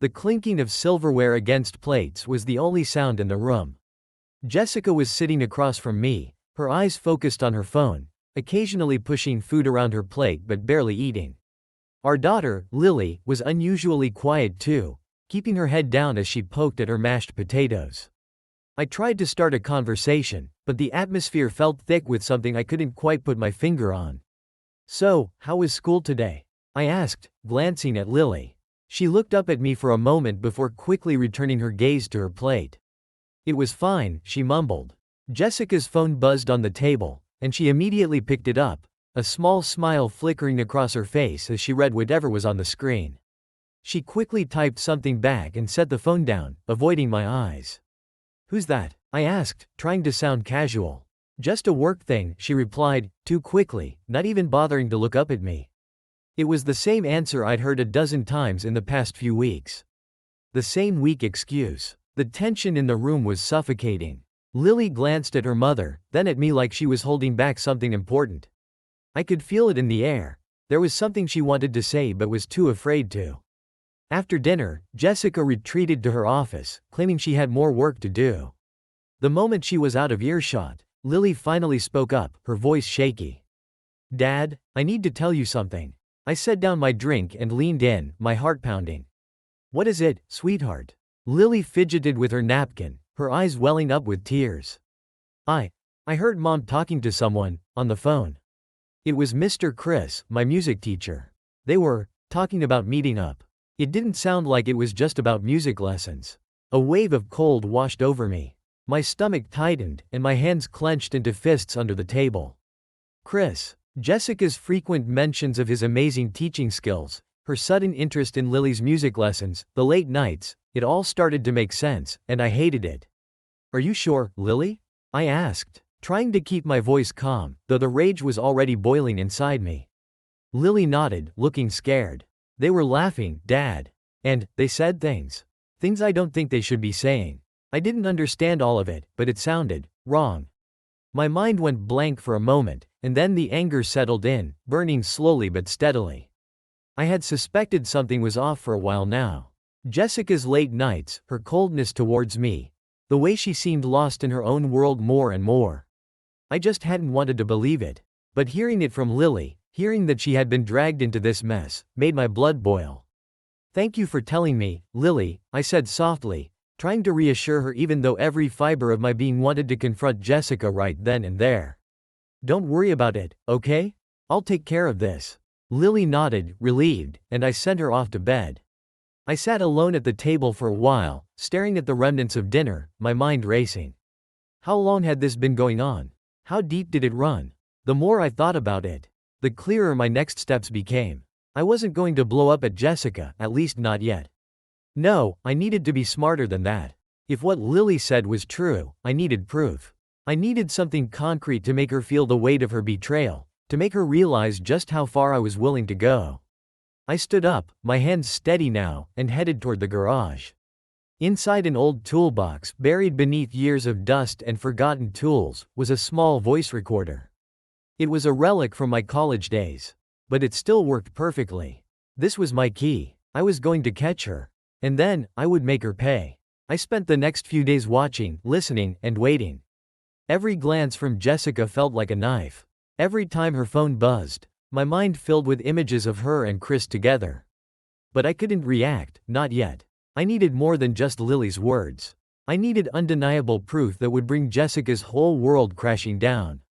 The clinking of silverware against plates was the only sound in the room. Jessica was sitting across from me, her eyes focused on her phone, occasionally pushing food around her plate but barely eating. Our daughter, Lily, was unusually quiet too, keeping her head down as she poked at her mashed potatoes. I tried to start a conversation, but the atmosphere felt thick with something I couldn't quite put my finger on. "So, how was school today?" I asked, glancing at Lily. She looked up at me for a moment before quickly returning her gaze to her plate. "It was fine," she mumbled. Jessica's phone buzzed on the table, and she immediately picked it up, a small smile flickering across her face as she read whatever was on the screen. She quickly typed something back and set the phone down, avoiding my eyes. "Who's that?" I asked, trying to sound casual. "Just a work thing," she replied, too quickly, not even bothering to look up at me. It was the same answer I'd heard a dozen times in the past few weeks. The same weak excuse. The tension in the room was suffocating. Lily glanced at her mother, then at me like she was holding back something important. I could feel it in the air. There was something she wanted to say but was too afraid to. After dinner, Jessica retreated to her office, claiming she had more work to do. The moment she was out of earshot, Lily finally spoke up, her voice shaky. "Dad, I need to tell you something." I set down my drink and leaned in, my heart pounding. "What is it, sweetheart?" Lily fidgeted with her napkin, her eyes welling up with tears. I heard Mom talking to someone, on the phone. It was Mr. Chris, my music teacher. They were talking about meeting up. It didn't sound like it was just about music lessons. A wave of cold washed over me. My stomach tightened, and my hands clenched into fists under the table. Chris. Jessica's frequent mentions of his amazing teaching skills, her sudden interest in Lily's music lessons, the late nights, it all started to make sense, and I hated it. "Are you sure, Lily?" I asked, trying to keep my voice calm, though the rage was already boiling inside me. Lily nodded, looking scared. "They were laughing, Dad. And they said things. Things I don't think they should be saying. I didn't understand all of it, but it sounded wrong." My mind went blank for a moment, and then the anger settled in, burning slowly but steadily. I had suspected something was off for a while now. Jessica's late nights, her coldness towards me, the way she seemed lost in her own world more and more. I just hadn't wanted to believe it. But hearing it from Lily, hearing that she had been dragged into this mess, made my blood boil. "Thank you for telling me, Lily," I said softly, trying to reassure her even though every fiber of my being wanted to confront Jessica right then and there. "Don't worry about it, okay? I'll take care of this." Lily nodded, relieved, and I sent her off to bed. I sat alone at the table for a while, staring at the remnants of dinner, my mind racing. How long had this been going on? How deep did it run? The more I thought about it, the clearer my next steps became. I wasn't going to blow up at Jessica, at least not yet. No, I needed to be smarter than that. If what Lily said was true, I needed proof. I needed something concrete to make her feel the weight of her betrayal, to make her realize just how far I was willing to go. I stood up, my hands steady now, and headed toward the garage. Inside an old toolbox, buried beneath years of dust and forgotten tools, was a small voice recorder. It was a relic from my college days. But it still worked perfectly. This was my key. I was going to catch her. And then, I would make her pay. I spent the next few days watching, listening, and waiting. Every glance from Jessica felt like a knife. Every time her phone buzzed, my mind filled with images of her and Chris together. But I couldn't react, not yet. I needed more than just Lily's words. I needed undeniable proof that would bring Jessica's whole world crashing down.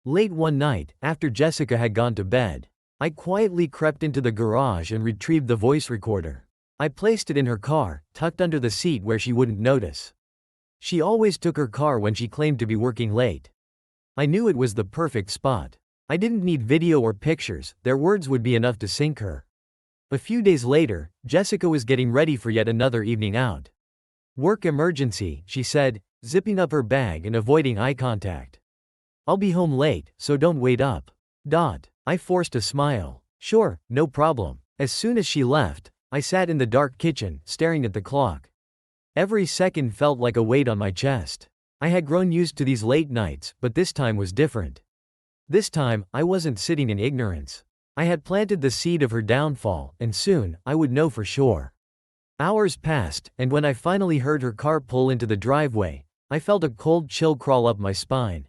Late one night, after Jessica had gone to bed, I quietly crept into the garage and retrieved the voice recorder. I placed it in her car, tucked under the seat where she wouldn't notice. She always took her car when she claimed to be working late. I knew it was the perfect spot. I didn't need video or pictures, their words would be enough to sink her. A few days later, Jessica was getting ready for yet another evening out. "Work emergency," she said, zipping up her bag and avoiding eye contact. "I'll be home late, so don't wait up." I forced a smile. "Sure, no problem." As soon as she left, I sat in the dark kitchen, staring at the clock. Every second felt like a weight on my chest. I had grown used to these late nights, but this time was different. This time, I wasn't sitting in ignorance. I had planted the seed of her downfall, and soon, I would know for sure. Hours passed, and when I finally heard her car pull into the driveway, I felt a cold chill crawl up my spine.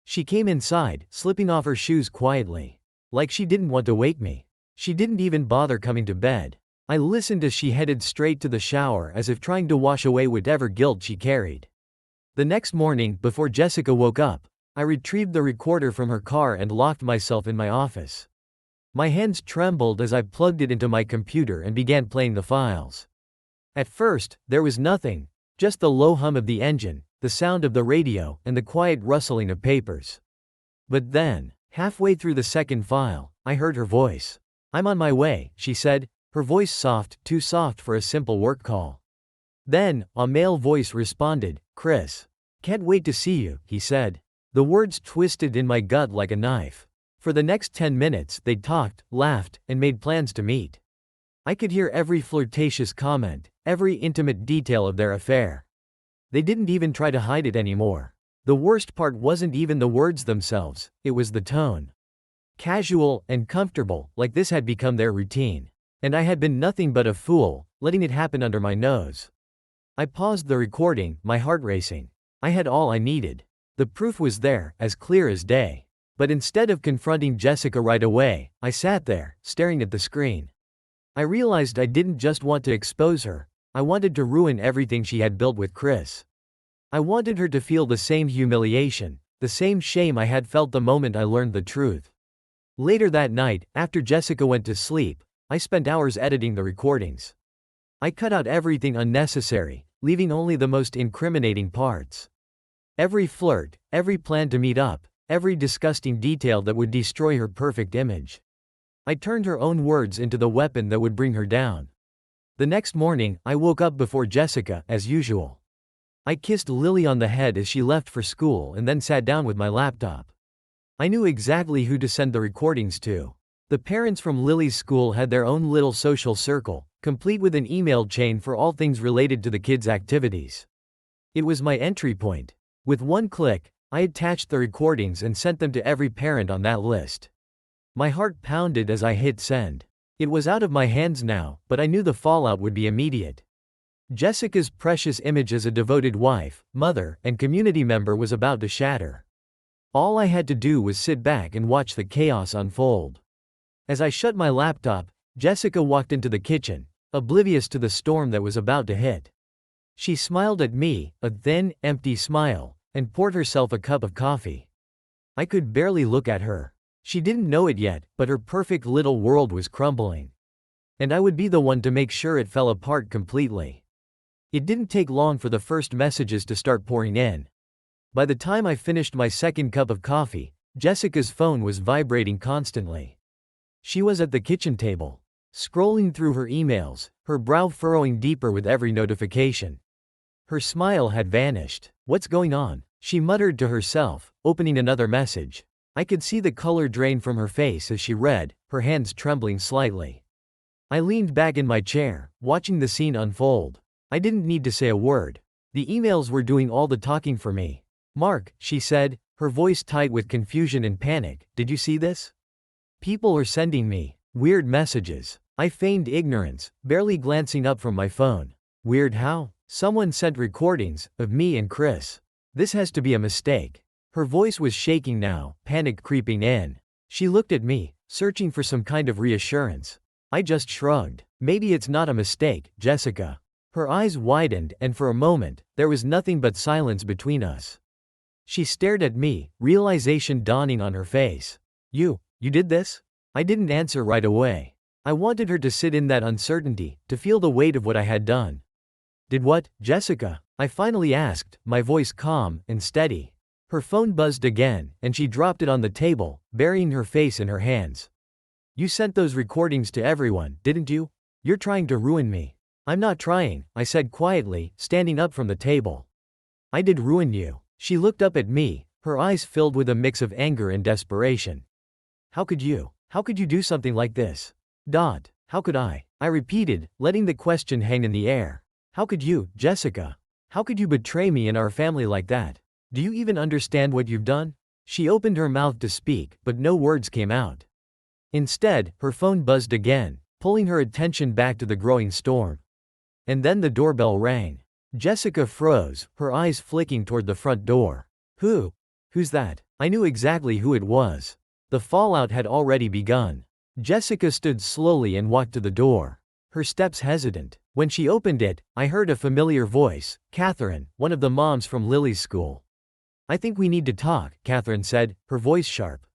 She came inside, slipping off her shoes quietly. Like she didn't want to wake me. She didn't even bother coming to bed. I listened as she headed straight to the shower as if trying to wash away whatever guilt she carried. The next morning, before Jessica woke up, I retrieved the recorder from her car and locked myself in my office. My hands trembled as I plugged it into my computer and began playing the files. At first, there was nothing, just the low hum of the engine, the sound of the radio, and the quiet rustling of papers. But then, halfway through the second file, I heard her voice. "I'm on my way," she said, her voice soft, too soft for a simple work call. Then, a male voice responded, "Chris. Can't wait to see you," he said. The words twisted in my gut like a knife. For the next 10 minutes, they talked, laughed, and made plans to meet. I could hear every flirtatious comment, every intimate detail of their affair. They didn't even try to hide it anymore. The worst part wasn't even the words themselves, it was the tone. Casual and comfortable, like this had become their routine. And I had been nothing but a fool, letting it happen under my nose. I paused the recording, my heart racing. I had all I needed. The proof was there, as clear as day. But instead of confronting Jessica right away, I sat there, staring at the screen. I realized I didn't just want to expose her, I wanted to ruin everything she had built with Chris. I wanted her to feel the same humiliation, the same shame I had felt the moment I learned the truth. Later that night, after Jessica went to sleep, I spent hours editing the recordings. I cut out everything unnecessary, leaving only the most incriminating parts. Every flirt, every plan to meet up, every disgusting detail that would destroy her perfect image. I turned her own words into the weapon that would bring her down. The next morning, I woke up before Jessica, as usual. I kissed Lily on the head as she left for school and then sat down with my laptop. I knew exactly who to send the recordings to. The parents from Lily's school had their own little social circle, complete with an email chain for all things related to the kids' activities. It was my entry point. With one click, I attached the recordings and sent them to every parent on that list. My heart pounded as I hit send. It was out of my hands now, but I knew the fallout would be immediate. Jessica's precious image as a devoted wife, mother, and community member was about to shatter. All I had to do was sit back and watch the chaos unfold. As I shut my laptop, Jessica walked into the kitchen, oblivious to the storm that was about to hit. She smiled at me, a thin, empty smile, and poured herself a cup of coffee. I could barely look at her. She didn't know it yet, but her perfect little world was crumbling. And I would be the one to make sure it fell apart completely. It didn't take long for the first messages to start pouring in. By the time I finished my second cup of coffee, Jessica's phone was vibrating constantly. She was at the kitchen table, scrolling through her emails, her brow furrowing deeper with every notification. Her smile had vanished. "What's going on?" she muttered to herself, opening another message. I could see the color drain from her face as she read, her hands trembling slightly. I leaned back in my chair, watching the scene unfold. I didn't need to say a word. The emails were doing all the talking for me. "Mark," she said, her voice tight with confusion and panic, "did you see this? People are sending me weird messages." I feigned ignorance, barely glancing up from my phone. "Weird how?" "Someone sent recordings of me and Chris. This has to be a mistake." Her voice was shaking now, panic creeping in. She looked at me, searching for some kind of reassurance. I just shrugged. "Maybe it's not a mistake, Jessica." Her eyes widened, and for a moment, there was nothing but silence between us. She stared at me, realization dawning on her face. You did this?" I didn't answer right away. I wanted her to sit in that uncertainty, to feel the weight of what I had done. "Did what, Jessica?" I finally asked, my voice calm and steady. Her phone buzzed again, and she dropped it on the table, burying her face in her hands. "You sent those recordings to everyone, didn't you? You're trying to ruin me." "I'm not trying," I said quietly, standing up from the table. "I did ruin you." She looked up at me, her eyes filled with a mix of anger and desperation. How could you do something like this?" How could I?" I repeated, letting the question hang in the air. "How could you, Jessica? How could you betray me and our family like that? Do you even understand what you've done?" She opened her mouth to speak, but no words came out. Instead, her phone buzzed again, pulling her attention back to the growing storm. And then the doorbell rang. Jessica froze, her eyes flicking toward the front door. Who's that? I knew exactly who it was. The fallout had already begun. Jessica stood slowly and walked to the door, her steps hesitant. When she opened it, I heard a familiar voice, Catherine, one of the moms from Lily's school. "I think we need to talk," Catherine said, her voice sharp.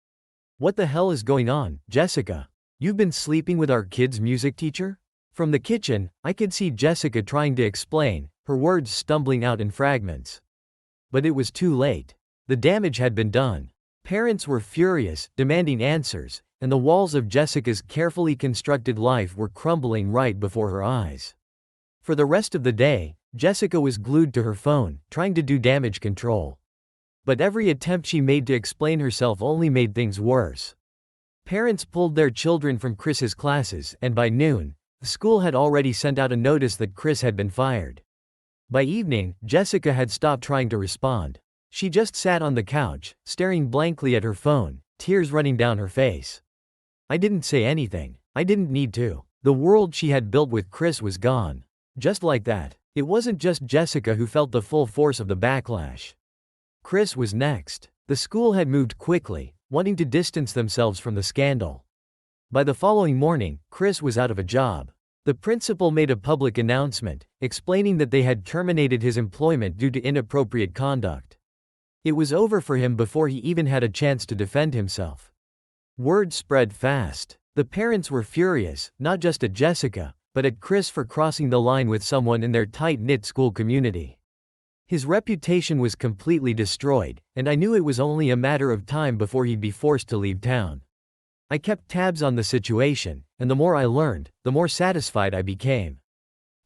"What the hell is going on, Jessica? You've been sleeping with our kid's music teacher?" From the kitchen, I could see Jessica trying to explain, her words stumbling out in fragments. But it was too late. The damage had been done. Parents were furious, demanding answers, and the walls of Jessica's carefully constructed life were crumbling right before her eyes. For the rest of the day, Jessica was glued to her phone, trying to do damage control. But every attempt she made to explain herself only made things worse. Parents pulled their children from Chris's classes, and by noon, the school had already sent out a notice that Chris had been fired. By evening, Jessica had stopped trying to respond. She just sat on the couch, staring blankly at her phone, tears running down her face. I didn't say anything. I didn't need to. The world she had built with Chris was gone. Just like that. It wasn't just Jessica who felt the full force of the backlash. Chris was next. The school had moved quickly, wanting to distance themselves from the scandal. By the following morning, Chris was out of a job. The principal made a public announcement, explaining that they had terminated his employment due to inappropriate conduct. It was over for him before he even had a chance to defend himself. Word spread fast. The parents were furious, not just at Jessica, but at Chris for crossing the line with someone in their tight-knit school community. His reputation was completely destroyed, and I knew it was only a matter of time before he'd be forced to leave town. I kept tabs on the situation, and the more I learned, the more satisfied I became.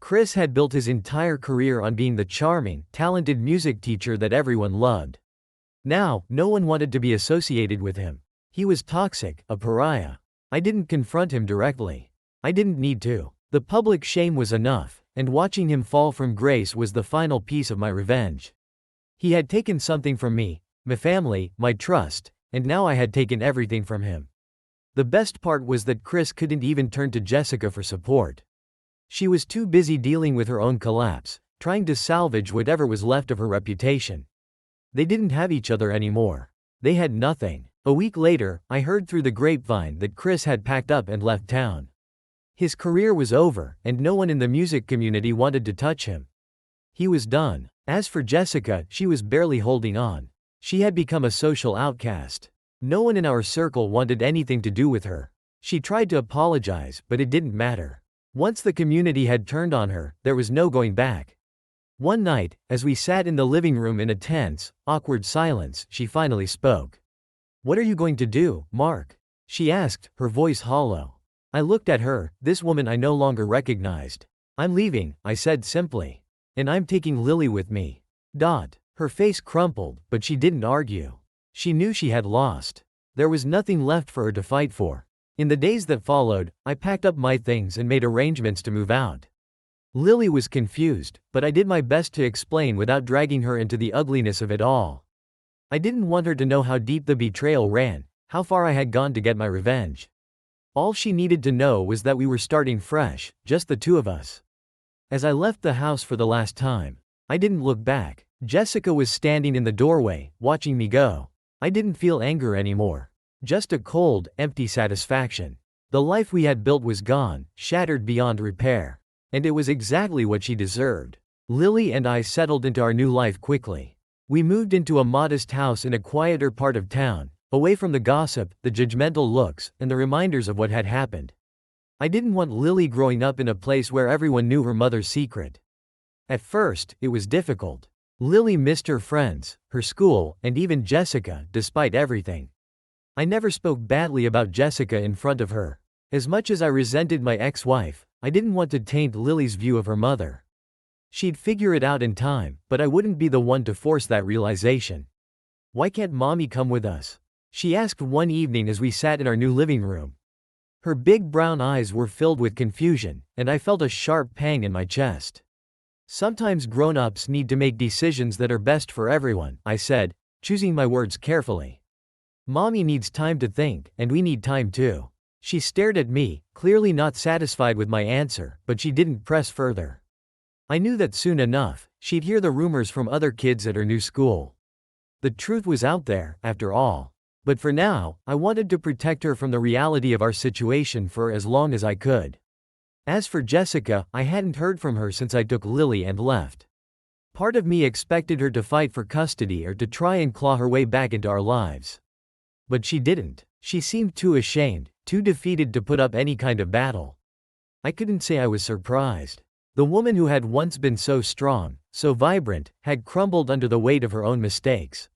Chris had built his entire career on being the charming, talented music teacher that everyone loved. Now, no one wanted to be associated with him. He was toxic, a pariah. I didn't confront him directly. I didn't need to. The public shame was enough, and watching him fall from grace was the final piece of my revenge. He had taken something from me, my family, my trust, and now I had taken everything from him. The best part was that Chris couldn't even turn to Jessica for support. She was too busy dealing with her own collapse, trying to salvage whatever was left of her reputation. They didn't have each other anymore. They had nothing. A week later, I heard through the grapevine that Chris had packed up and left town. His career was over, and no one in the music community wanted to touch him. He was done. As for Jessica, she was barely holding on. She had become a social outcast. No one in our circle wanted anything to do with her. She tried to apologize, but it didn't matter. Once the community had turned on her, there was no going back. One night, as we sat in the living room in a tense, awkward silence, she finally spoke. "What are you going to do, Mark?" she asked, her voice hollow. I looked at her, this woman I no longer recognized. "I'm leaving," I said simply. "And I'm taking Lily with me." Her face crumpled, but she didn't argue. She knew she had lost. There was nothing left for her to fight for. In the days that followed, I packed up my things and made arrangements to move out. Lily was confused, but I did my best to explain without dragging her into the ugliness of it all. I didn't want her to know how deep the betrayal ran, how far I had gone to get my revenge. All she needed to know was that we were starting fresh, just the two of us. As I left the house for the last time, I didn't look back. Jessica was standing in the doorway, watching me go. I didn't feel anger anymore. Just a cold, empty satisfaction. The life we had built was gone, shattered beyond repair. And it was exactly what she deserved. Lily and I settled into our new life quickly. We moved into a modest house in a quieter part of town, away from the gossip, the judgmental looks, and the reminders of what had happened. I didn't want Lily growing up in a place where everyone knew her mother's secret. At first, it was difficult. Lily missed her friends, her school, and even Jessica, despite everything. I never spoke badly about Jessica in front of her. As much as I resented my ex-wife, I didn't want to taint Lily's view of her mother. She'd figure it out in time, but I wouldn't be the one to force that realization. "Why can't Mommy come with us?" she asked one evening as we sat in our new living room. Her big brown eyes were filled with confusion, and I felt a sharp pang in my chest. "Sometimes grown-ups need to make decisions that are best for everyone," I said, choosing my words carefully. "Mommy needs time to think, and we need time too." She stared at me, clearly not satisfied with my answer, but she didn't press further. I knew that soon enough, she'd hear the rumors from other kids at her new school. The truth was out there, after all. But for now, I wanted to protect her from the reality of our situation for as long as I could. As for Jessica, I hadn't heard from her since I took Lily and left. Part of me expected her to fight for custody or to try and claw her way back into our lives. But she didn't. She seemed too ashamed, too defeated to put up any kind of battle. I couldn't say I was surprised. The woman who had once been so strong, so vibrant, had crumbled under the weight of her own mistakes.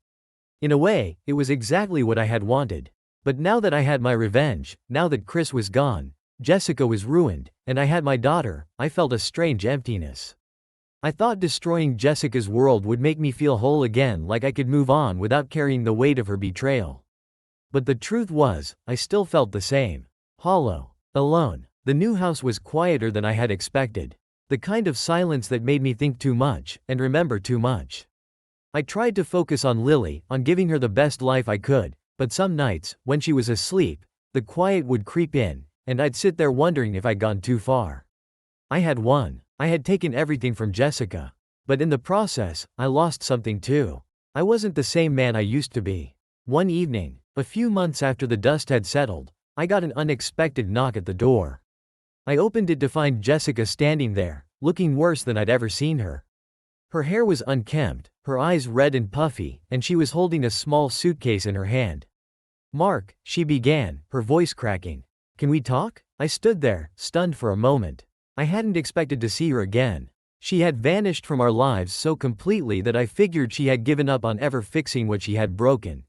In a way, it was exactly what I had wanted. But now that I had my revenge, now that Chris was gone, Jessica was ruined, and I had my daughter, I felt a strange emptiness. I thought destroying Jessica's world would make me feel whole again, like I could move on without carrying the weight of her betrayal. But the truth was, I still felt the same. Hollow. Alone. The new house was quieter than I had expected. The kind of silence that made me think too much, and remember too much. I tried to focus on Lily, on giving her the best life I could, but some nights, when she was asleep, the quiet would creep in, and I'd sit there wondering if I'd gone too far. I had won. I had taken everything from Jessica. But in the process, I lost something too. I wasn't the same man I used to be. One evening, a few months after the dust had settled, I got an unexpected knock at the door. I opened it to find Jessica standing there, looking worse than I'd ever seen her. Her hair was unkempt, her eyes red and puffy, and she was holding a small suitcase in her hand. "Mark," she began, her voice cracking. "Can we talk?" I stood there, stunned for a moment. I hadn't expected to see her again. She had vanished from our lives so completely that I figured she had given up on ever fixing what she had broken.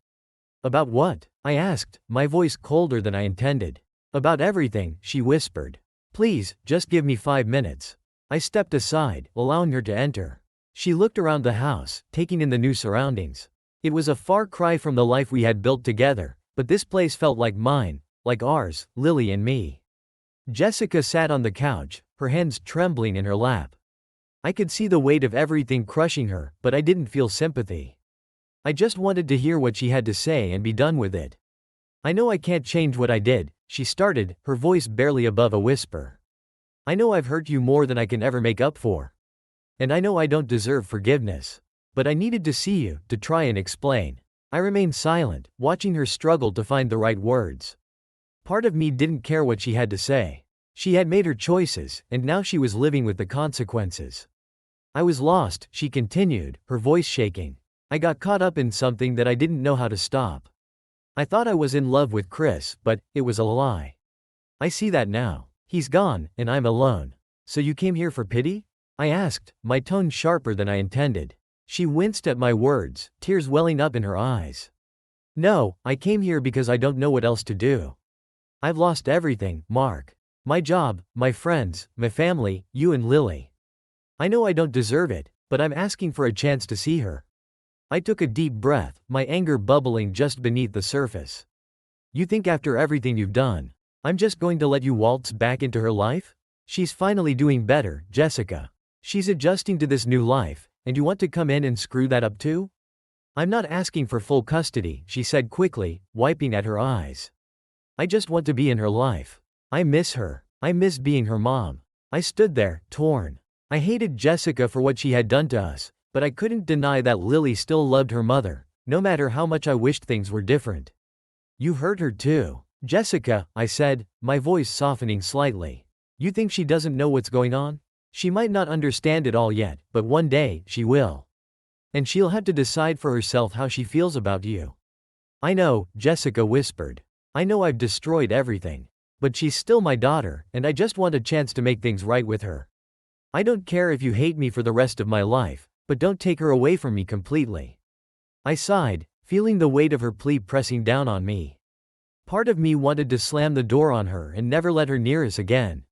"About what?" I asked, my voice colder than I intended. "About everything," she whispered. "Please, just give me 5 minutes." I stepped aside, allowing her to enter. She looked around the house, taking in the new surroundings. It was a far cry from the life we had built together, but this place felt like mine, like ours, Lily and me. Jessica sat on the couch, her hands trembling in her lap. I could see the weight of everything crushing her, but I didn't feel sympathy. I just wanted to hear what she had to say and be done with it. "I know I can't change what I did," she started, her voice barely above a whisper. "I know I've hurt you more than I can ever make up for. And I know I don't deserve forgiveness. But I needed to see you, to try and explain." I remained silent, watching her struggle to find the right words. Part of me didn't care what she had to say. She had made her choices, and now she was living with the consequences. "I was lost," she continued, her voice shaking. "I got caught up in something that I didn't know how to stop. I thought I was in love with Chris, but it was a lie. I see that now. He's gone, and I'm alone. So you came here for pity?" I asked, my tone sharper than I intended. She winced at my words, tears welling up in her eyes. "No, I came here because I don't know what else to do. I've lost everything, Mark. My job, my friends, my family, you and Lily. I know I don't deserve it, but I'm asking for a chance to see her." I took a deep breath, my anger bubbling just beneath the surface. "You think after everything you've done, I'm just going to let you waltz back into her life? She's finally doing better, Jessica. She's adjusting to this new life, and you want to come in and screw that up too?" "I'm not asking for full custody," she said quickly, wiping at her eyes. "I just want to be in her life. I miss her. I miss being her mom." I stood there, torn. I hated Jessica for what she had done to us, but I couldn't deny that Lily still loved her mother, no matter how much I wished things were different. "You hurt her too, Jessica," I said, my voice softening slightly. "You think she doesn't know what's going on? She might not understand it all yet, but one day, she will. And she'll have to decide for herself how she feels about you." "I know," Jessica whispered. "I know I've destroyed everything. But she's still my daughter, and I just want a chance to make things right with her. I don't care if you hate me for the rest of my life, but don't take her away from me completely." I sighed, feeling the weight of her plea pressing down on me. Part of me wanted to slam the door on her and never let her near us again.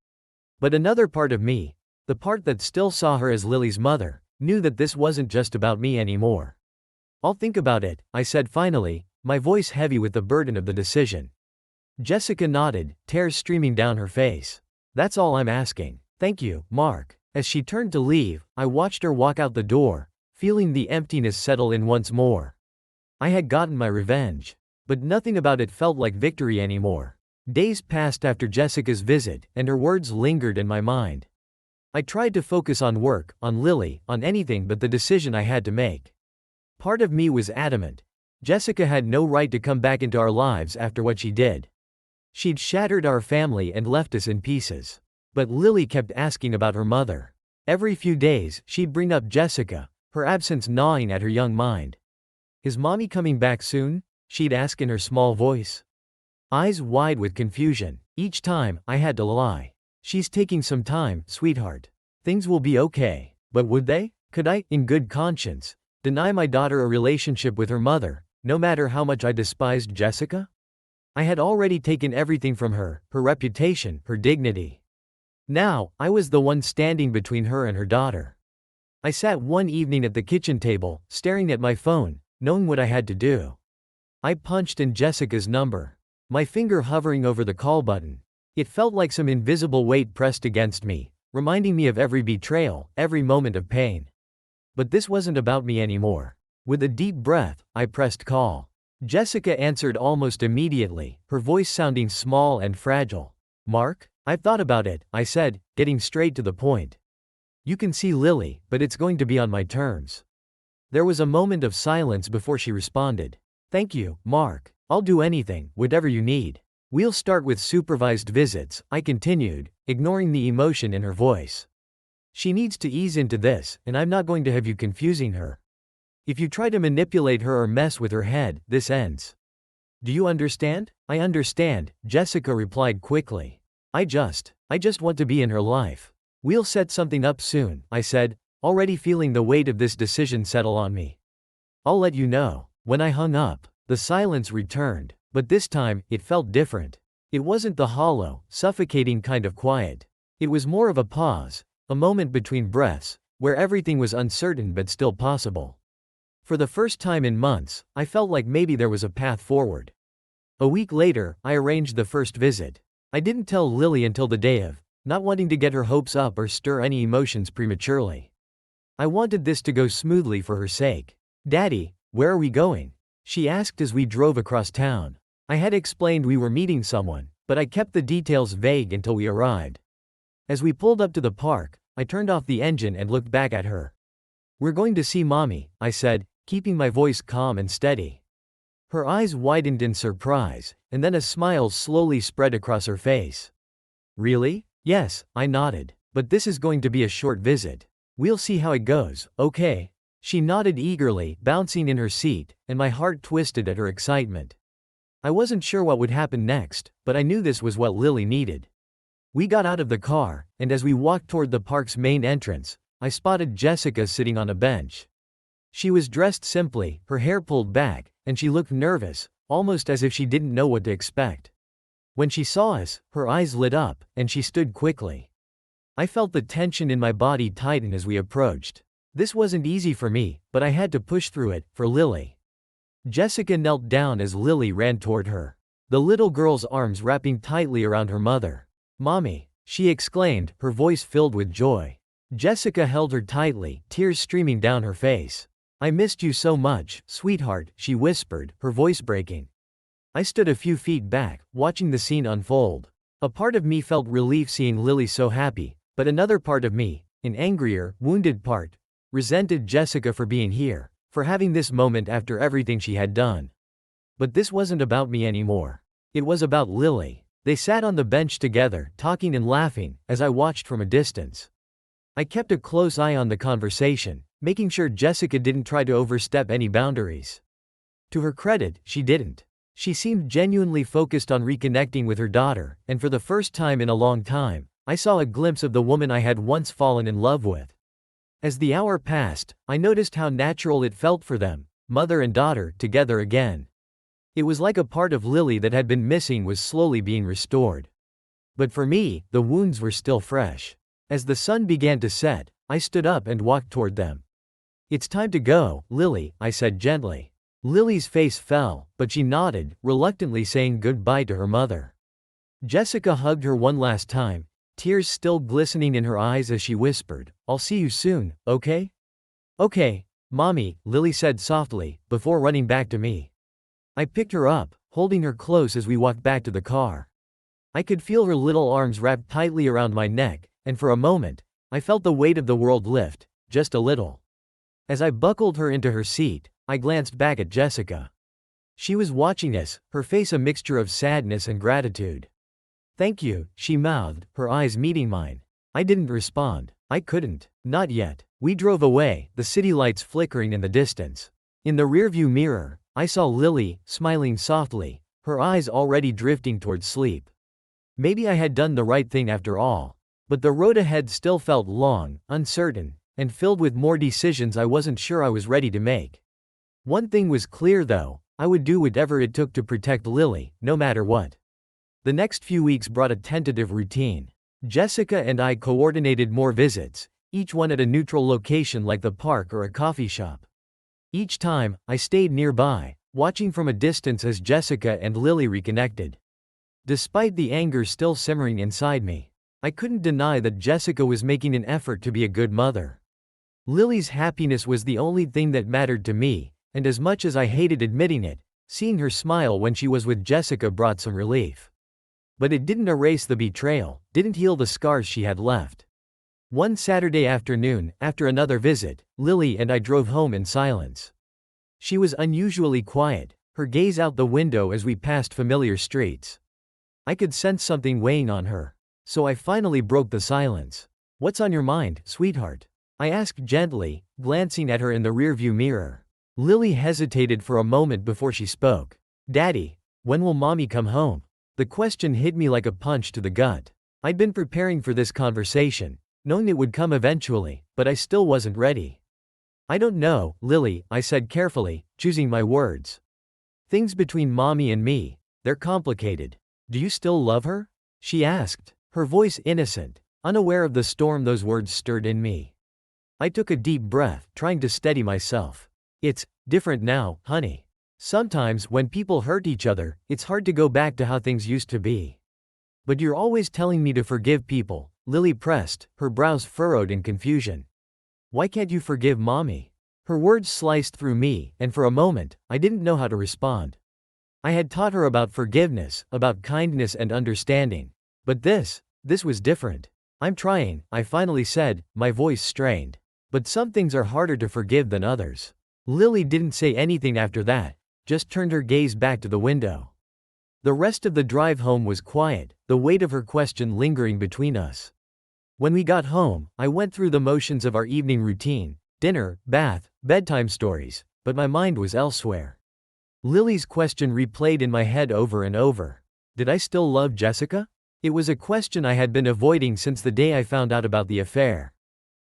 But another part of me, the part that still saw her as Lily's mother, knew that this wasn't just about me anymore. "I'll think about it," I said finally, my voice heavy with the burden of the decision. Jessica nodded, tears streaming down her face. "That's all I'm asking. Thank you, Mark." As she turned to leave, I watched her walk out the door, feeling the emptiness settle in once more. I had gotten my revenge. But nothing about it felt like victory anymore. Days passed after Jessica's visit, and her words lingered in my mind. I tried to focus on work, on Lily, on anything but the decision I had to make. Part of me was adamant. Jessica had no right to come back into our lives after what she did. She'd shattered our family and left us in pieces. But Lily kept asking about her mother. Every few days, she'd bring up Jessica, her absence gnawing at her young mind. "Is mommy coming back soon?" she'd ask in her small voice. Eyes wide with confusion. Each time, I had to lie. "She's taking some time, sweetheart. Things will be okay." But would they? Could I, in good conscience, deny my daughter a relationship with her mother, no matter how much I despised Jessica? I had already taken everything from her, her reputation, her dignity. Now, I was the one standing between her and her daughter. I sat one evening at the kitchen table, staring at my phone, knowing what I had to do. I punched in Jessica's number, my finger hovering over the call button. It felt like some invisible weight pressed against me, reminding me of every betrayal, every moment of pain. But this wasn't about me anymore. With a deep breath, I pressed call. Jessica answered almost immediately, her voice sounding small and fragile. "Mark, I've thought about it," I said, getting straight to the point. "You can see Lily, but it's going to be on my terms." There was a moment of silence before she responded. "Thank you, Mark. I'll do anything, whatever you need. We'll start with supervised visits," I continued, ignoring the emotion in her voice. "She needs to ease into this, and I'm not going to have you confusing her. If you try to manipulate her or mess with her head, this ends." "Do you understand?" "I understand," Jessica replied quickly. I just want to be in her life." "We'll set something up soon," I said, already feeling the weight of this decision settle on me. "I'll let you know." When I hung up, the silence returned, but this time, it felt different. It wasn't the hollow, suffocating kind of quiet. It was more of a pause, a moment between breaths, where everything was uncertain but still possible. For the first time in months, I felt like maybe there was a path forward. A week later, I arranged the first visit. I didn't tell Lily until the day of, not wanting to get her hopes up or stir any emotions prematurely. I wanted this to go smoothly for her sake. "Daddy, where are we going?" she asked as we drove across town. I had explained we were meeting someone, but I kept the details vague until we arrived. As we pulled up to the park, I turned off the engine and looked back at her. "We're going to see Mommy," I said, keeping my voice calm and steady. Her eyes widened in surprise, and then a smile slowly spread across her face. "Really?" "Yes," I nodded. "But this is going to be a short visit. We'll see how it goes, okay?" She nodded eagerly, bouncing in her seat, and my heart twisted at her excitement. I wasn't sure what would happen next, but I knew this was what Lily needed. We got out of the car, and as we walked toward the park's main entrance, I spotted Jessica sitting on a bench. She was dressed simply, her hair pulled back, and she looked nervous, almost as if she didn't know what to expect. When she saw us, her eyes lit up, and she stood quickly. I felt the tension in my body tighten as we approached. This wasn't easy for me, but I had to push through it, for Lily. Jessica knelt down as Lily ran toward her, the little girl's arms wrapping tightly around her mother. "Mommy," she exclaimed, her voice filled with joy. Jessica held her tightly, tears streaming down her face. "I missed you so much, sweetheart," she whispered, her voice breaking. I stood a few feet back, watching the scene unfold. A part of me felt relief seeing Lily so happy, but another part of me, an angrier, wounded part, resented Jessica for being here, for having this moment after everything she had done. But this wasn't about me anymore. It was about Lily. They sat on the bench together, talking and laughing, as I watched from a distance. I kept a close eye on the conversation, making sure Jessica didn't try to overstep any boundaries. To her credit, she didn't. She seemed genuinely focused on reconnecting with her daughter, and for the first time in a long time, I saw a glimpse of the woman I had once fallen in love with. As the hour passed, I noticed how natural it felt for them, mother and daughter, together again. It was like a part of Lily that had been missing was slowly being restored. But for me, the wounds were still fresh. As the sun began to set, I stood up and walked toward them. "It's time to go, Lily," I said gently. Lily's face fell, but she nodded, reluctantly saying goodbye to her mother. Jessica hugged her one last time, tears still glistening in her eyes as she whispered, "I'll see you soon, okay?" "Okay, Mommy," Lily said softly, before running back to me. I picked her up, holding her close as we walked back to the car. I could feel her little arms wrapped tightly around my neck, and for a moment, I felt the weight of the world lift, just a little. As I buckled her into her seat, I glanced back at Jessica. She was watching us, her face a mixture of sadness and gratitude. "Thank you," she mouthed, her eyes meeting mine. I didn't respond. I couldn't. Not yet. We drove away, the city lights flickering in the distance. In the rearview mirror, I saw Lily, smiling softly, her eyes already drifting towards sleep. Maybe I had done the right thing after all. But the road ahead still felt long, uncertain, and filled with more decisions I wasn't sure I was ready to make. One thing was clear though, I would do whatever it took to protect Lily, no matter what. The next few weeks brought a tentative routine. Jessica and I coordinated more visits, each one at a neutral location like the park or a coffee shop. Each time, I stayed nearby, watching from a distance as Jessica and Lily reconnected. Despite the anger still simmering inside me, I couldn't deny that Jessica was making an effort to be a good mother. Lily's happiness was the only thing that mattered to me, and as much as I hated admitting it, seeing her smile when she was with Jessica brought some relief. But it didn't erase the betrayal, didn't heal the scars she had left. One Saturday afternoon, after another visit, Lily and I drove home in silence. She was unusually quiet, her gaze out the window as we passed familiar streets. I could sense something weighing on her. So I finally broke the silence. "What's on your mind, sweetheart?" I asked gently, glancing at her in the rearview mirror. Lily hesitated for a moment before she spoke. "Daddy, when will Mommy come home?" The question hit me like a punch to the gut. I'd been preparing for this conversation, knowing it would come eventually, but I still wasn't ready. "I don't know, Lily," I said carefully, choosing my words. "Things between Mommy and me, they're complicated. Do you still love her?" she asked, her voice innocent, unaware of the storm those words stirred in me. I took a deep breath, trying to steady myself. "It's different now, honey. Sometimes when people hurt each other, it's hard to go back to how things used to be." "But you're always telling me to forgive people," Lily pressed, her brows furrowed in confusion. "Why can't you forgive Mommy?" Her words sliced through me, and for a moment, I didn't know how to respond. I had taught her about forgiveness, about kindness and understanding. But this was different. "I'm trying," I finally said, my voice strained. "But some things are harder to forgive than others." Lily didn't say anything after that, just turned her gaze back to the window. The rest of the drive home was quiet, the weight of her question lingering between us. When we got home, I went through the motions of our evening routine, dinner, bath, bedtime stories, but my mind was elsewhere. Lily's question replayed in my head over and over. Did I still love Jessica? It was a question I had been avoiding since the day I found out about the affair.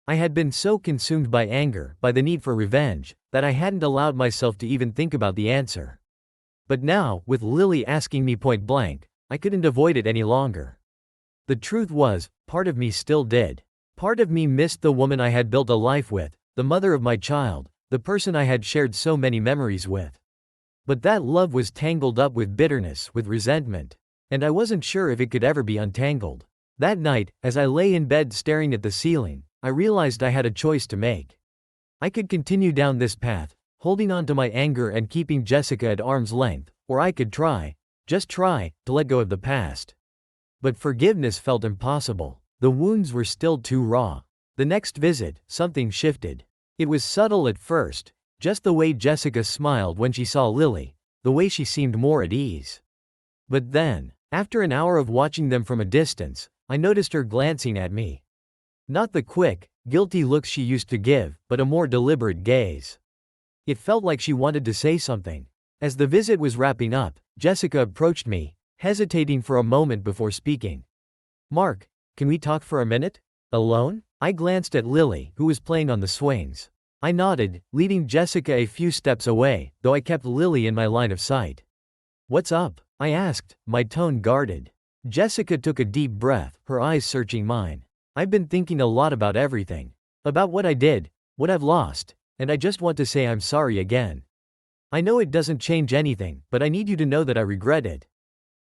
I had been so consumed by anger, by the need for revenge, that I hadn't allowed myself to even think about the answer. But now, with Lily asking me point blank, I couldn't avoid it any longer. The truth was, part of me still did. Part of me missed the woman I had built a life with, the mother of my child, the person I had shared so many memories with. But that love was tangled up with bitterness, with resentment. And I wasn't sure if it could ever be untangled. That night, as I lay in bed staring at the ceiling, I realized I had a choice to make. I could continue down this path, holding on to my anger and keeping Jessica at arm's length, or I could try, just try, to let go of the past. But forgiveness felt impossible. The wounds were still too raw. The next visit, something shifted. It was subtle at first, just the way Jessica smiled when she saw Lily, the way she seemed more at ease. But then, after an hour of watching them from a distance, I noticed her glancing at me. Not the quick, guilty looks she used to give, but a more deliberate gaze. It felt like she wanted to say something. As the visit was wrapping up, Jessica approached me, hesitating for a moment before speaking. "Mark, can we talk for a minute? Alone?" I glanced at Lily, who was playing on the swings. I nodded, leading Jessica a few steps away, though I kept Lily in my line of sight. "What's up?" I asked, my tone guarded. Jessica took a deep breath, her eyes searching mine. "I've been thinking a lot about everything. About what I did, what I've lost, and I just want to say I'm sorry again. I know it doesn't change anything, but I need you to know that I regret it."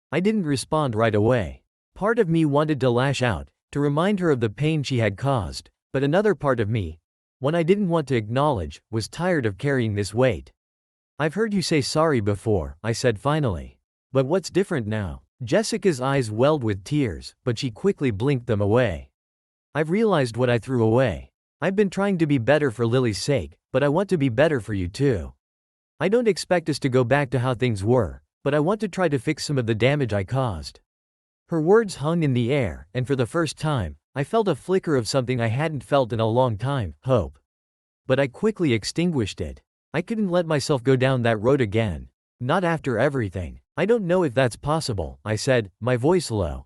I didn't respond right away. Part of me wanted to lash out, to remind her of the pain she had caused, but another part of me, one I didn't want to acknowledge, was tired of carrying this weight. "I've heard you say sorry before," I said finally. "But what's different now?" Jessica's eyes welled with tears, but she quickly blinked them away. I've realized what I threw away. I've been trying to be better for Lily's sake, but I want to be better for you too. I don't expect us to go back to how things were, but I want to try to fix some of the damage I caused." Her words hung in the air, and for the first time, I felt a flicker of something I hadn't felt in a long time, hope. But I quickly extinguished it. I couldn't let myself go down that road again. Not after everything. "I don't know if that's possible," I said, my voice low.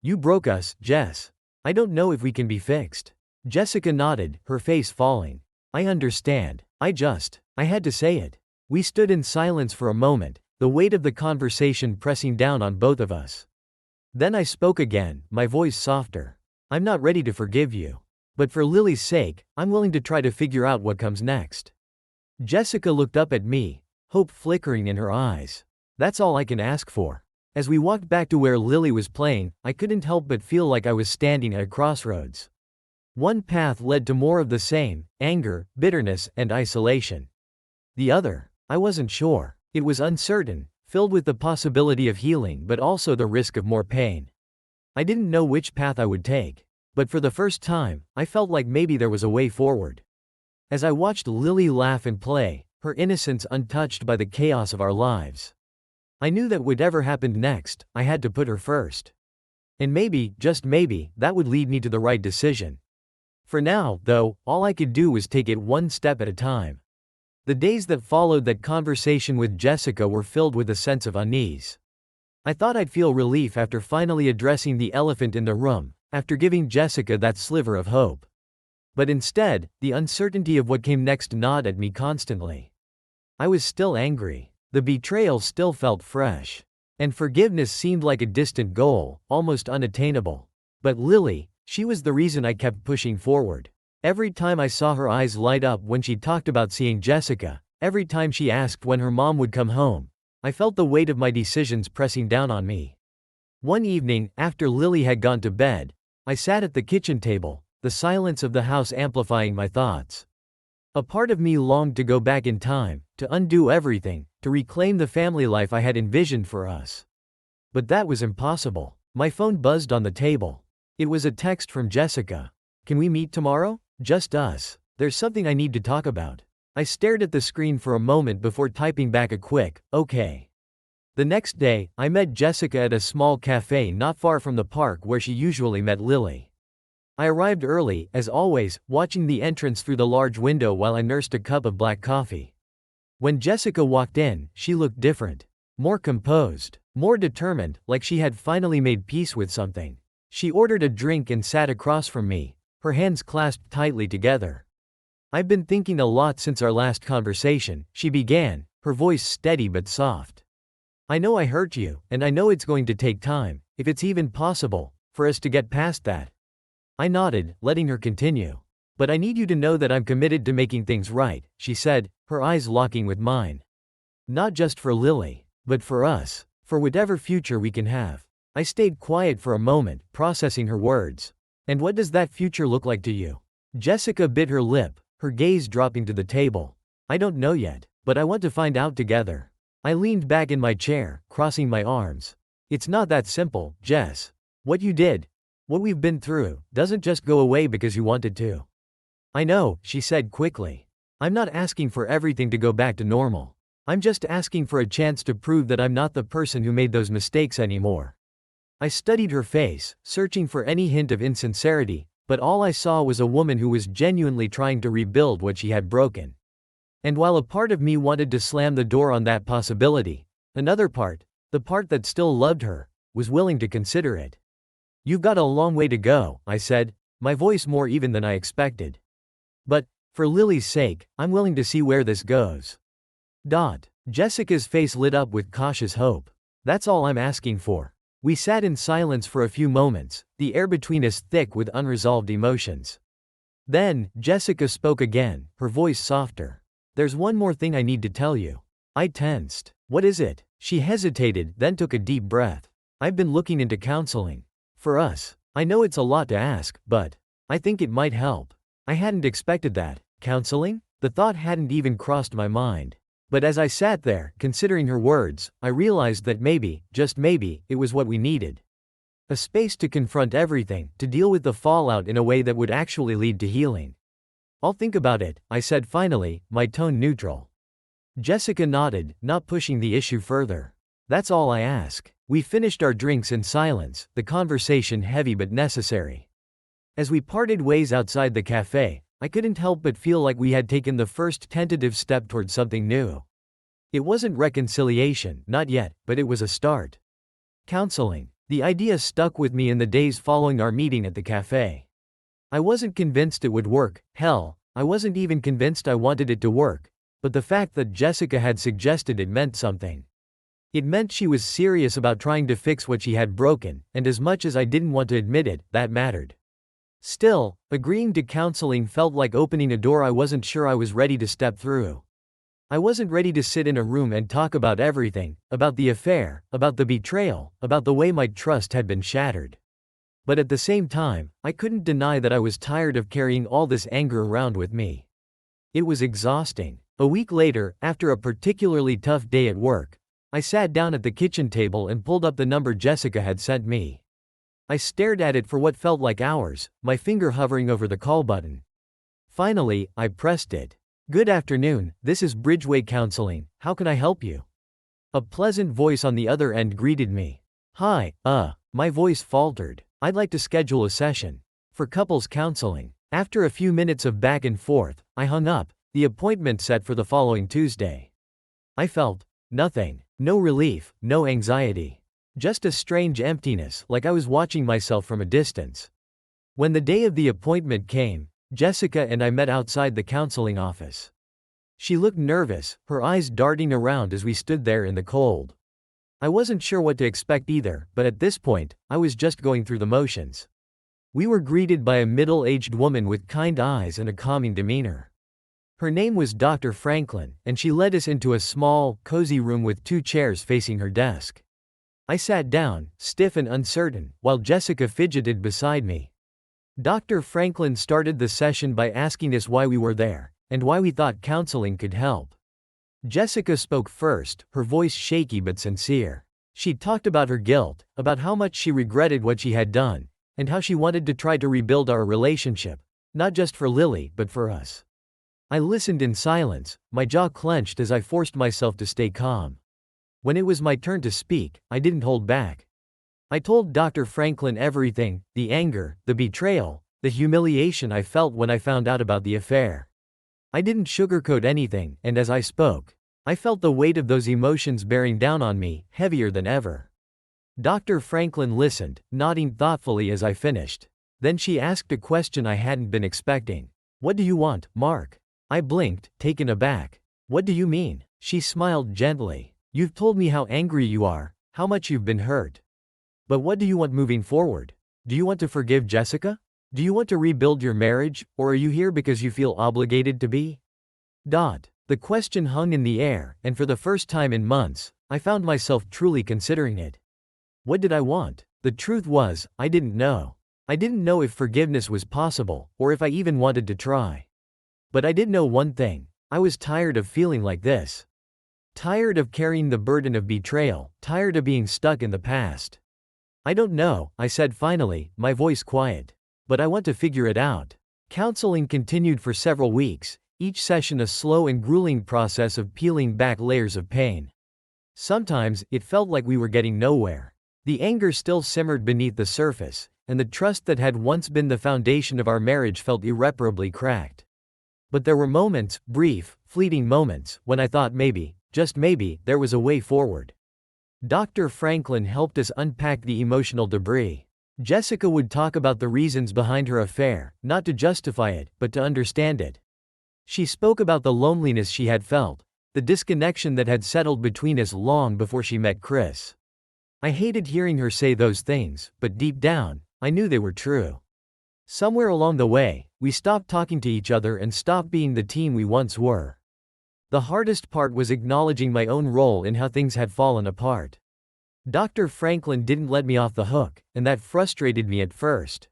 "You broke us, Jess. I don't know if we can be fixed." Jessica nodded, her face falling. "I understand. I had to say it." We stood in silence for a moment, the weight of the conversation pressing down on both of us. Then I spoke again, my voice softer. "I'm not ready to forgive you. But for Lily's sake, I'm willing to try to figure out what comes next." Jessica looked up at me, hope flickering in her eyes. "That's all I can ask for." As we walked back to where Lily was playing, I couldn't help but feel like I was standing at a crossroads. One path led to more of the same, anger, bitterness, and isolation. The other, I wasn't sure. It was uncertain, filled with the possibility of healing but also the risk of more pain. I didn't know which path I would take. But for the first time, I felt like maybe there was a way forward. As I watched Lily laugh and play, her innocence untouched by the chaos of our lives, I knew that whatever happened next, I had to put her first. And maybe, just maybe, that would lead me to the right decision. For now, though, all I could do was take it one step at a time. The days that followed that conversation with Jessica were filled with a sense of unease. I thought I'd feel relief after finally addressing the elephant in the room, after giving Jessica that sliver of hope. But instead, the uncertainty of what came next gnawed at me constantly. I was still angry. The betrayal still felt fresh. And forgiveness seemed like a distant goal, almost unattainable. But Lily, she was the reason I kept pushing forward. Every time I saw her eyes light up when she talked about seeing Jessica, every time she asked when her mom would come home, I felt the weight of my decisions pressing down on me. One evening, after Lily had gone to bed, I sat at the kitchen table, the silence of the house amplifying my thoughts. A part of me longed to go back in time, to undo everything, to reclaim the family life I had envisioned for us. But that was impossible. My phone buzzed on the table. It was a text from Jessica. "Can we meet tomorrow? Just us. There's something I need to talk about." I stared at the screen for a moment before typing back a quick, "Okay." The next day, I met Jessica at a small cafe not far from the park where she usually met Lily. I arrived early, as always, watching the entrance through the large window while I nursed a cup of black coffee. When Jessica walked in, she looked different. More composed. More determined, like she had finally made peace with something. She ordered a drink and sat across from me, her hands clasped tightly together. "I've been thinking a lot since our last conversation," she began, her voice steady but soft. "I know I hurt you, and I know it's going to take time, if it's even possible, for us to get past that." I nodded, letting her continue. "But I need you to know that I'm committed to making things right," she said, her eyes locking with mine. "Not just for Lily, but for us, for whatever future we can have." I stayed quiet for a moment, processing her words. "And what does that future look like to you?" Jessica bit her lip, her gaze dropping to the table. "I don't know yet, but I want to find out together." I leaned back in my chair, crossing my arms. "It's not that simple, Jess. What you did, what we've been through, doesn't just go away because you wanted to." "I know," she said quickly. "I'm not asking for everything to go back to normal. I'm just asking for a chance to prove that I'm not the person who made those mistakes anymore." I studied her face, searching for any hint of insincerity, but all I saw was a woman who was genuinely trying to rebuild what she had broken. And while a part of me wanted to slam the door on that possibility, another part, the part that still loved her, was willing to consider it. "You've got a long way to go," I said, my voice more even than I expected. "But, for Lily's sake, I'm willing to see where this goes." Jessica's face lit up with cautious hope. "That's all I'm asking for." We sat in silence for a few moments, the air between us thick with unresolved emotions. Then, Jessica spoke again, her voice softer. "There's one more thing I need to tell you." I tensed. "What is it?" She hesitated, then took a deep breath. "I've been looking into counseling. For us. I know it's a lot to ask, but I think it might help." I hadn't expected that. Counseling? The thought hadn't even crossed my mind. But as I sat there, considering her words, I realized that maybe, just maybe, it was what we needed. A space to confront everything, to deal with the fallout in a way that would actually lead to healing. I'll think about it, I said finally, my tone neutral. Jessica nodded, not pushing the issue further. That's all I ask. We finished our drinks in silence, the conversation heavy but necessary. As we parted ways outside the cafe, I couldn't help but feel like we had taken the first tentative step toward something new. It wasn't reconciliation, not yet, but it was a start. Counseling. The idea stuck with me in the days following our meeting at the cafe. I wasn't convinced it would work, hell, I wasn't even convinced I wanted it to work, but the fact that Jessica had suggested it meant something. It meant she was serious about trying to fix what she had broken, and as much as I didn't want to admit it, that mattered. Still, agreeing to counseling felt like opening a door I wasn't sure I was ready to step through. I wasn't ready to sit in a room and talk about everything, about the affair, about the betrayal, about the way my trust had been shattered. But at the same time, I couldn't deny that I was tired of carrying all this anger around with me. It was exhausting. A week later, after a particularly tough day at work, I sat down at the kitchen table and pulled up the number Jessica had sent me. I stared at it for what felt like hours, my finger hovering over the call button. Finally, I pressed it. Good afternoon, this is Bridgeway Counseling, how can I help you? A pleasant voice on the other end greeted me. Hi, my voice faltered. I'd like to schedule a session. For couples counseling. After a few minutes of back and forth, I hung up, the appointment set for the following Tuesday. I felt nothing. No relief, no anxiety. Just a strange emptiness, like I was watching myself from a distance. When the day of the appointment came, Jessica and I met outside the counseling office. She looked nervous, her eyes darting around as we stood there in the cold. I wasn't sure what to expect either, but at this point, I was just going through the motions. We were greeted by a middle-aged woman with kind eyes and a calming demeanor. Her name was Dr. Franklin, and she led us into a small, cozy room with 2 chairs facing her desk. I sat down, stiff and uncertain, while Jessica fidgeted beside me. Dr. Franklin started the session by asking us why we were there, and why we thought counseling could help. Jessica spoke first, her voice shaky but sincere. She talked about her guilt, about how much she regretted what she had done, and how she wanted to try to rebuild our relationship, not just for Lily, but for us. I listened in silence, my jaw clenched as I forced myself to stay calm. When it was my turn to speak, I didn't hold back. I told Dr. Franklin everything, the anger, the betrayal, the humiliation I felt when I found out about the affair. I didn't sugarcoat anything, and as I spoke, I felt the weight of those emotions bearing down on me, heavier than ever. Dr. Franklin listened, nodding thoughtfully as I finished. Then she asked a question I hadn't been expecting. What do you want, Mark? I blinked, taken aback. What do you mean? She smiled gently. You've told me how angry you are, how much you've been hurt. But what do you want moving forward? Do you want to forgive Jessica? Do you want to rebuild your marriage, or are you here because you feel obligated to be? The question hung in the air, and for the first time in months, I found myself truly considering it. What did I want? The truth was, I didn't know. I didn't know if forgiveness was possible, or if I even wanted to try. But I did know one thing. I was tired of feeling like this. Tired of carrying the burden of betrayal, tired of being stuck in the past. I don't know, I said finally, my voice quiet. But I want to figure it out. Counseling continued for several weeks, each session a slow and grueling process of peeling back layers of pain. Sometimes, it felt like we were getting nowhere. The anger still simmered beneath the surface, and the trust that had once been the foundation of our marriage felt irreparably cracked. But there were moments, brief, fleeting moments, when I thought maybe, just maybe, there was a way forward. Dr. Franklin helped us unpack the emotional debris. Jessica would talk about the reasons behind her affair, not to justify it, but to understand it. She spoke about the loneliness she had felt, the disconnection that had settled between us long before she met Chris. I hated hearing her say those things, but deep down, I knew they were true. Somewhere along the way, we stopped talking to each other and stopped being the team we once were. The hardest part was acknowledging my own role in how things had fallen apart. Dr. Franklin didn't let me off the hook, and that frustrated me at first.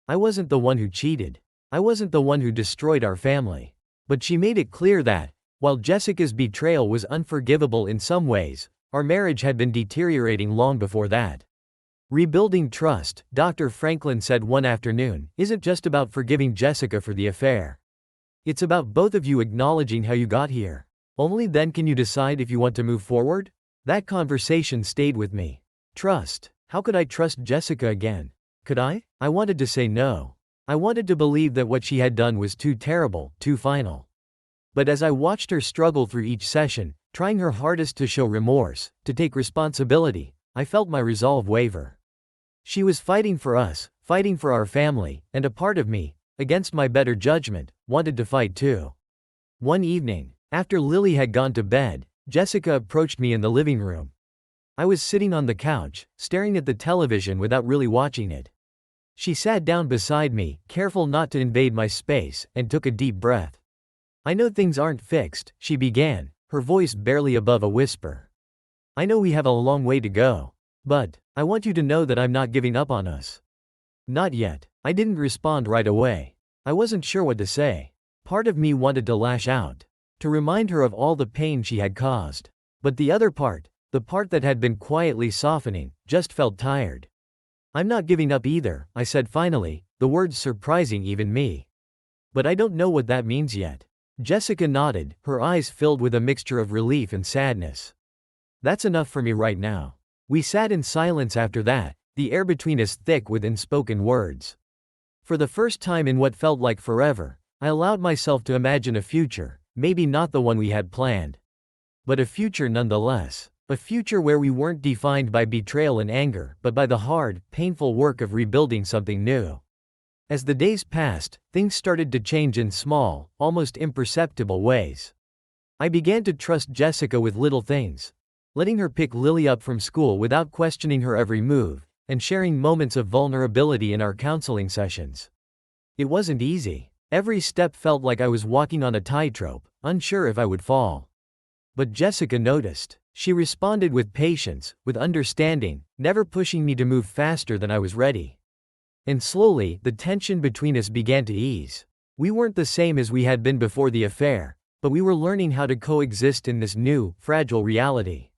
I wasn't the one who cheated. I wasn't the one who destroyed our family. But she made it clear that, while Jessica's betrayal was unforgivable in some ways, our marriage had been deteriorating long before that. Rebuilding trust, Dr. Franklin said one afternoon, isn't just about forgiving Jessica for the affair. It's about both of you acknowledging how you got here. Only then can you decide if you want to move forward. That conversation stayed with me. Trust. How could I trust Jessica again? Could I? I wanted to say no. I wanted to believe that what she had done was too terrible, too final. But as I watched her struggle through each session, trying her hardest to show remorse, to take responsibility, I felt my resolve waver. She was fighting for us, fighting for our family, and a part of me, against my better judgment, wanted to fight too. One evening, after Lily had gone to bed, Jessica approached me in the living room. I was sitting on the couch, staring at the television without really watching it. She sat down beside me, careful not to invade my space, and took a deep breath. "I know things aren't fixed," she began, her voice barely above a whisper. "I know we have a long way to go. But I want you to know that I'm not giving up on us." Not yet. I didn't respond right away. I wasn't sure what to say. Part of me wanted to lash out, to remind her of all the pain she had caused. But the other part, the part that had been quietly softening, just felt tired. "I'm not giving up either," I said finally, the words surprising even me. "But I don't know what that means yet." Jessica nodded, her eyes filled with a mixture of relief and sadness. "That's enough for me right now." We sat in silence after that, the air between us thick with unspoken words. For the first time in what felt like forever, I allowed myself to imagine a future, maybe not the one we had planned. But a future nonetheless. A future where we weren't defined by betrayal and anger, but by the hard, painful work of rebuilding something new. As the days passed, things started to change in small, almost imperceptible ways. I began to trust Jessica with little things, letting her pick Lily up from school without questioning her every move, and sharing moments of vulnerability in our counseling sessions. It wasn't easy. Every step felt like I was walking on a tightrope, unsure if I would fall. But Jessica noticed. She responded with patience, with understanding, never pushing me to move faster than I was ready. And slowly, the tension between us began to ease. We weren't the same as we had been before the affair, but we were learning how to coexist in this new, fragile reality.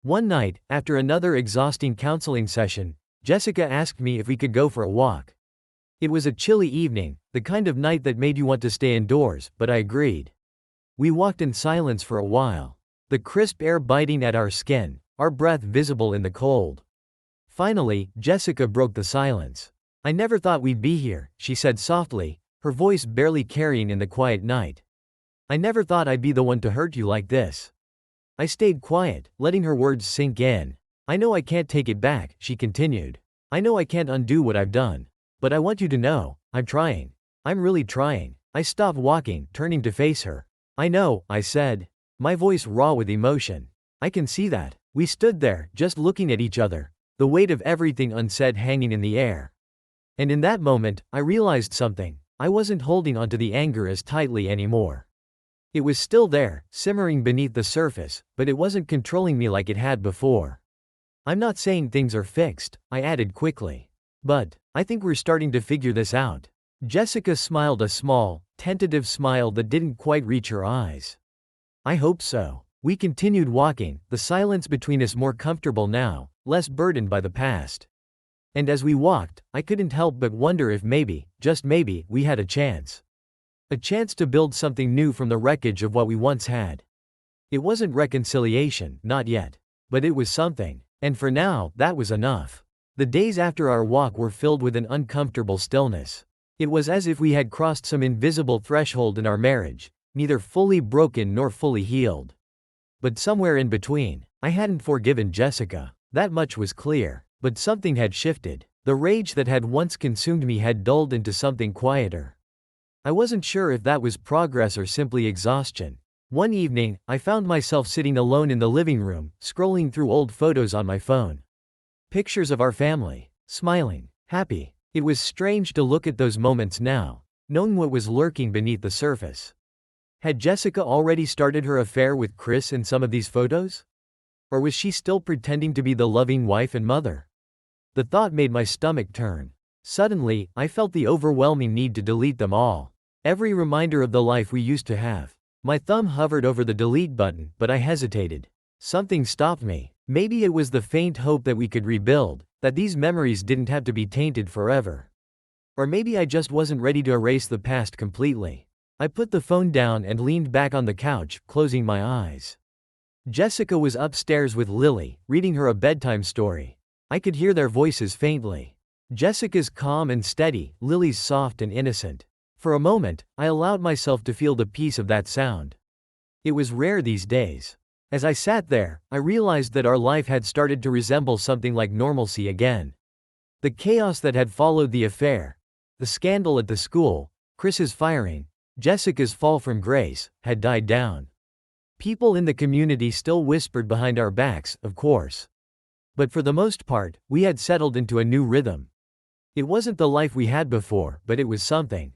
One night, after another exhausting counseling session, Jessica asked me if we could go for a walk. It was a chilly evening, the kind of night that made you want to stay indoors, but I agreed. We walked in silence for a while. The crisp air biting at our skin, our breath visible in the cold. Finally, Jessica broke the silence. "I never thought we'd be here," she said softly, her voice barely carrying in the quiet night. "I never thought I'd be the one to hurt you like this." I stayed quiet, letting her words sink in. "I know I can't take it back," she continued. "I know I can't undo what I've done. But I want you to know, I'm trying. I'm really trying." I stopped walking, turning to face her. "I know," I said, my voice raw with emotion. "I can see that." We stood there, just looking at each other, the weight of everything unsaid hanging in the air. And in that moment, I realized something. I wasn't holding onto the anger as tightly anymore. It was still there, simmering beneath the surface, but it wasn't controlling me like it had before. "I'm not saying things are fixed," I added quickly. "But I think we're starting to figure this out." Jessica smiled, a small, tentative smile that didn't quite reach her eyes. "I hope so." We continued walking, the silence between us more comfortable now, less burdened by the past. And as we walked, I couldn't help but wonder if maybe, just maybe, we had a chance. A chance to build something new from the wreckage of what we once had. It wasn't reconciliation, not yet. But it was something. And for now, that was enough. The days after our walk were filled with an uncomfortable stillness. It was as if we had crossed some invisible threshold in our marriage, neither fully broken nor fully healed. But somewhere in between. I hadn't forgiven Jessica. That much was clear. But something had shifted. The rage that had once consumed me had dulled into something quieter. I wasn't sure if that was progress or simply exhaustion. One evening, I found myself sitting alone in the living room, scrolling through old photos on my phone. Pictures of our family. Smiling. Happy. It was strange to look at those moments now, knowing what was lurking beneath the surface. Had Jessica already started her affair with Chris in some of these photos? Or was she still pretending to be the loving wife and mother? The thought made my stomach turn. Suddenly, I felt the overwhelming need to delete them all. Every reminder of the life we used to have. My thumb hovered over the delete button, but I hesitated. Something stopped me. Maybe it was the faint hope that we could rebuild, That these memories didn't have to be tainted forever. Or maybe I just wasn't ready to erase the past completely. I put the phone down and leaned back on the couch, closing my eyes. Jessica was upstairs with Lily, reading her a bedtime story. I could hear their voices faintly. Jessica's calm and steady, Lily's soft and innocent. For a moment, I allowed myself to feel the peace of that sound. It was rare these days. As I sat there, I realized that our life had started to resemble something like normalcy again. The chaos that had followed the affair, the scandal at the school, Chris's firing, Jessica's fall from grace, had died down. People in the community still whispered behind our backs, of course. But for the most part, we had settled into a new rhythm. It wasn't the life we had before, but it was something.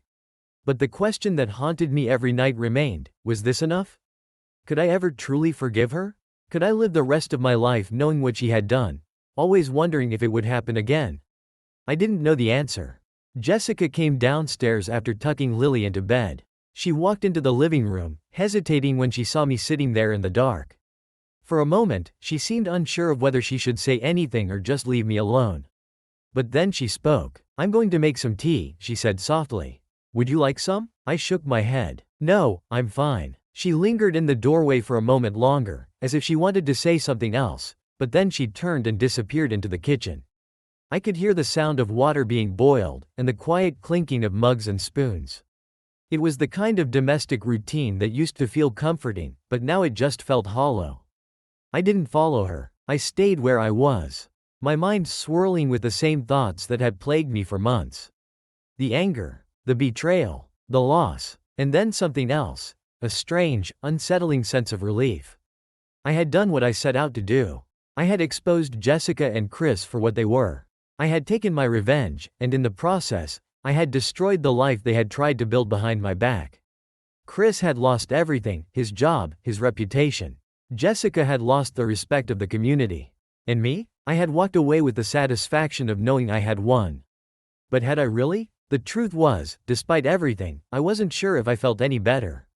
But the question that haunted me every night remained, was this enough? Could I ever truly forgive her? Could I live the rest of my life knowing what she had done, always wondering if it would happen again? I didn't know the answer. Jessica came downstairs after tucking Lily into bed. She walked into the living room, hesitating when she saw me sitting there in the dark. For a moment, she seemed unsure of whether she should say anything or just leave me alone. But then she spoke. "I'm going to make some tea," she said softly. "Would you like some?" I shook my head. "No, I'm fine." She lingered in the doorway for a moment longer, as if she wanted to say something else, but then she turned and disappeared into the kitchen. I could hear the sound of water being boiled, and the quiet clinking of mugs and spoons. It was the kind of domestic routine that used to feel comforting, but now it just felt hollow. I didn't follow her. I stayed where I was, my mind swirling with the same thoughts that had plagued me for months. The anger, the betrayal, the loss, and then something else. A strange, unsettling sense of relief. I had done what I set out to do. I had exposed Jessica and Chris for what they were. I had taken my revenge, and in the process, I had destroyed the life they had tried to build behind my back. Chris had lost everything, his job, his reputation. Jessica had lost the respect of the community. And me? I had walked away with the satisfaction of knowing I had won. But had I really? The truth was, despite everything, I wasn't sure if I felt any better.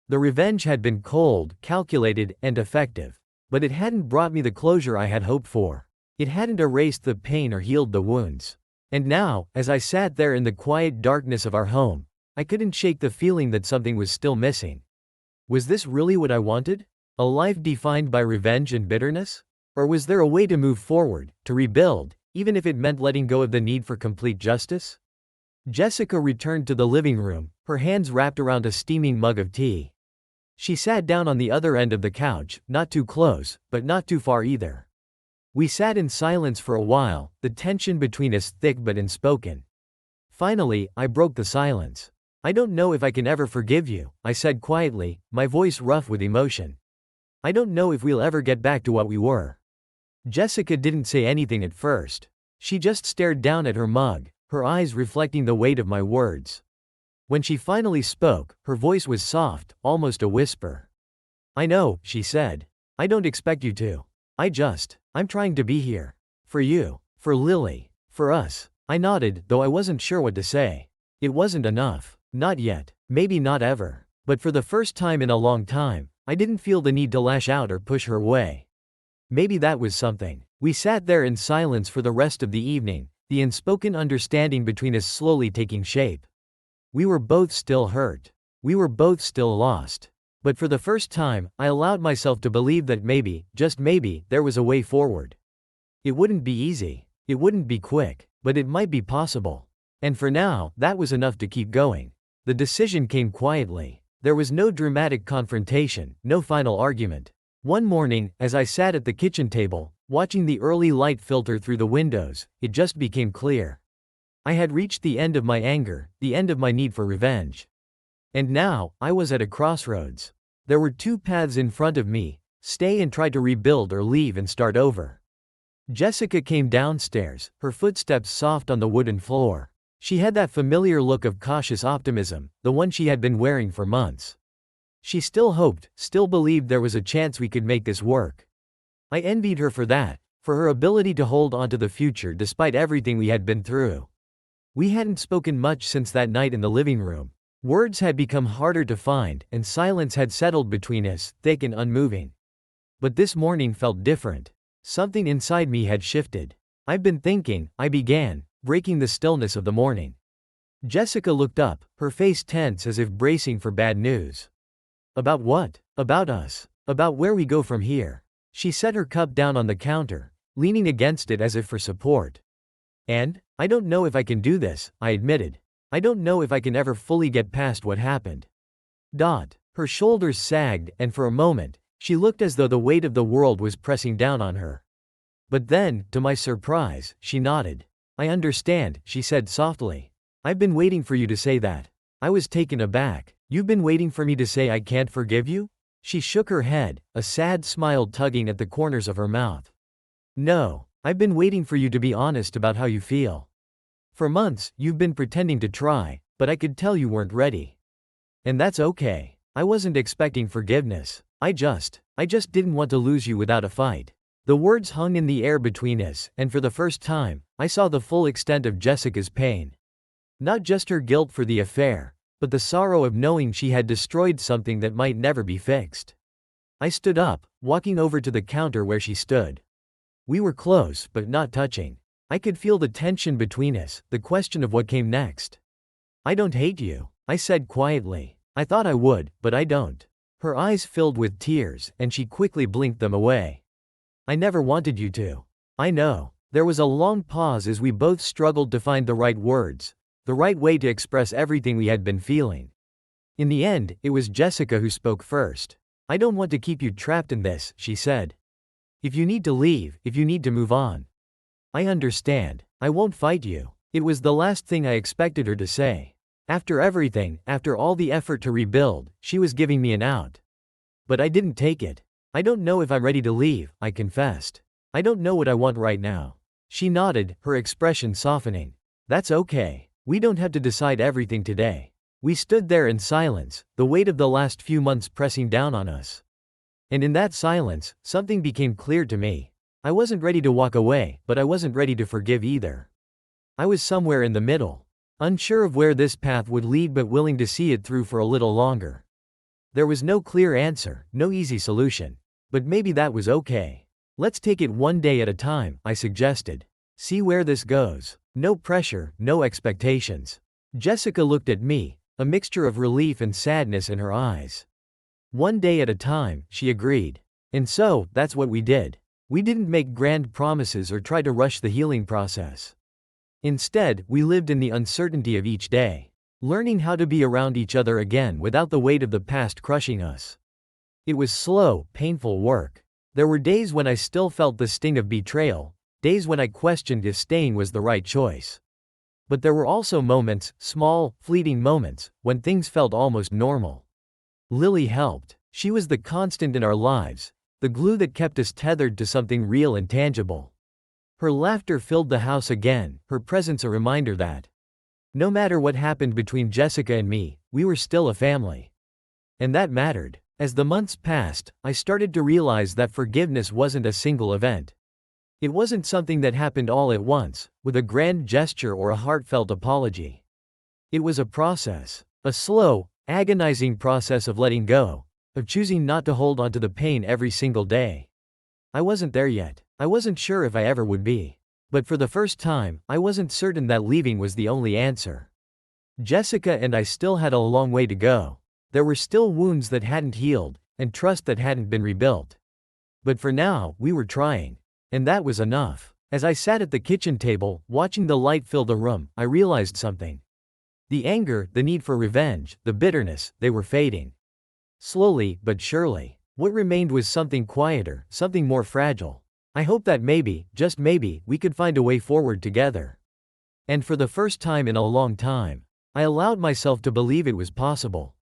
The revenge had been cold, calculated, and effective. But it hadn't brought me the closure I had hoped for. It hadn't erased the pain or healed the wounds. And now, as I sat there in the quiet darkness of our home, I couldn't shake the feeling that something was still missing. Was this really what I wanted? A life defined by revenge and bitterness? Or was there a way to move forward, to rebuild, even if it meant letting go of the need for complete justice? Jessica returned to the living room, her hands wrapped around a steaming mug of tea. She sat down on the other end of the couch, not too close, but not too far either. We sat in silence for a while, the tension between us thick but unspoken. Finally, I broke the silence. "I don't know if I can ever forgive you," I said quietly, my voice rough with emotion. "I don't know if we'll ever get back to what we were." Jessica didn't say anything at first. She just stared down at her mug, her eyes reflecting the weight of my words. When she finally spoke, her voice was soft, almost a whisper. "I know," she said. "I don't expect you to. I'm trying to be here. For you. For Lily. For us." I nodded, though I wasn't sure what to say. It wasn't enough. Not yet. Maybe not ever. But for the first time in a long time, I didn't feel the need to lash out or push her away. Maybe that was something. We sat there in silence for the rest of the evening, the unspoken understanding between us slowly taking shape. We were both still hurt. We were both still lost. But for the first time, I allowed myself to believe that maybe, just maybe, there was a way forward. It wouldn't be easy. It wouldn't be quick, but it might be possible. And for now, that was enough to keep going. The decision came quietly. There was no dramatic confrontation, no final argument. One morning, as I sat at the kitchen table, watching the early light filter through the windows, it just became clear. I had reached the end of my anger, the end of my need for revenge. And now, I was at a crossroads. There were two paths in front of me: stay and try to rebuild, or leave and start over. Jessica came downstairs, her footsteps soft on the wooden floor. She had that familiar look of cautious optimism, the one she had been wearing for months. She still hoped, still believed there was a chance we could make this work. I envied her for that, for her ability to hold on to the future despite everything we had been through. We hadn't spoken much since that night in the living room. Words had become harder to find, and silence had settled between us, thick and unmoving. But this morning felt different. Something inside me had shifted. I've been thinking, I began, breaking the stillness of the morning. Jessica looked up, her face tense as if bracing for bad news. About what? About us. About where we go from here. She set her cup down on the counter, leaning against it as if for support. And, I don't know if I can do this, I admitted. I don't know if I can ever fully get past what happened. Her shoulders sagged, and for a moment, she looked as though the weight of the world was pressing down on her. But then, to my surprise, she nodded. I understand, she said softly. I've been waiting for you to say that. I was taken aback. You've been waiting for me to say I can't forgive you? She shook her head, a sad smile tugging at the corners of her mouth. No, I've been waiting for you to be honest about how you feel. For months, you've been pretending to try, but I could tell you weren't ready. And that's okay. I wasn't expecting forgiveness. I just didn't want to lose you without a fight. The words hung in the air between us, and for the first time, I saw the full extent of Jessica's pain. Not just her guilt for the affair, but the sorrow of knowing she had destroyed something that might never be fixed. I stood up, walking over to the counter where she stood. We were close, but not touching. I could feel the tension between us, the question of what came next. I don't hate you, I said quietly. I thought I would, but I don't. Her eyes filled with tears, and she quickly blinked them away. I never wanted you to. I know. There was a long pause as we both struggled to find the right words, the right way to express everything we had been feeling. In the end, it was Jessica who spoke first. I don't want to keep you trapped in this, she said. If you need to leave, if you need to move on. I understand. I won't fight you. It was the last thing I expected her to say. After everything, after all the effort to rebuild, she was giving me an out. But I didn't take it. I don't know if I'm ready to leave, I confessed. I don't know what I want right now. She nodded, her expression softening. That's okay. We don't have to decide everything today. We stood there in silence, the weight of the last few months pressing down on us. And in that silence, something became clear to me. I wasn't ready to walk away, but I wasn't ready to forgive either. I was somewhere in the middle. Unsure of where this path would lead but willing to see it through for a little longer. There was no clear answer, no easy solution. But maybe that was okay. Let's take it one day at a time, I suggested. See where this goes. No pressure, no expectations. Jessica looked at me, a mixture of relief and sadness in her eyes. One day at a time, she agreed. And so, that's what we did. We didn't make grand promises or try to rush the healing process. Instead, we lived in the uncertainty of each day, learning how to be around each other again without the weight of the past crushing us. It was slow, painful work. There were days when I still felt the sting of betrayal, days when I questioned if staying was the right choice. But there were also moments, small, fleeting moments, when things felt almost normal. Lily helped. She was the constant in our lives, the glue that kept us tethered to something real and tangible. Her laughter filled the house again, her presence a reminder that, no matter what happened between Jessica and me, we were still a family. And that mattered. As the months passed, I started to realize that forgiveness wasn't a single event. It wasn't something that happened all at once, with a grand gesture or a heartfelt apology. It was a process, a slow, agonizing process of letting go, of choosing not to hold on to the pain every single day. I wasn't there yet. I wasn't sure if I ever would be. But for the first time, I wasn't certain that leaving was the only answer. Jessica and I still had a long way to go. There were still wounds that hadn't healed, and trust that hadn't been rebuilt. But for now, we were trying. And that was enough. As I sat at the kitchen table, watching the light fill the room, I realized something. The anger, the need for revenge, the bitterness, they were fading. Slowly, but surely. What remained was something quieter, something more fragile. I hoped that maybe, just maybe, we could find a way forward together. And for the first time in a long time, I allowed myself to believe it was possible.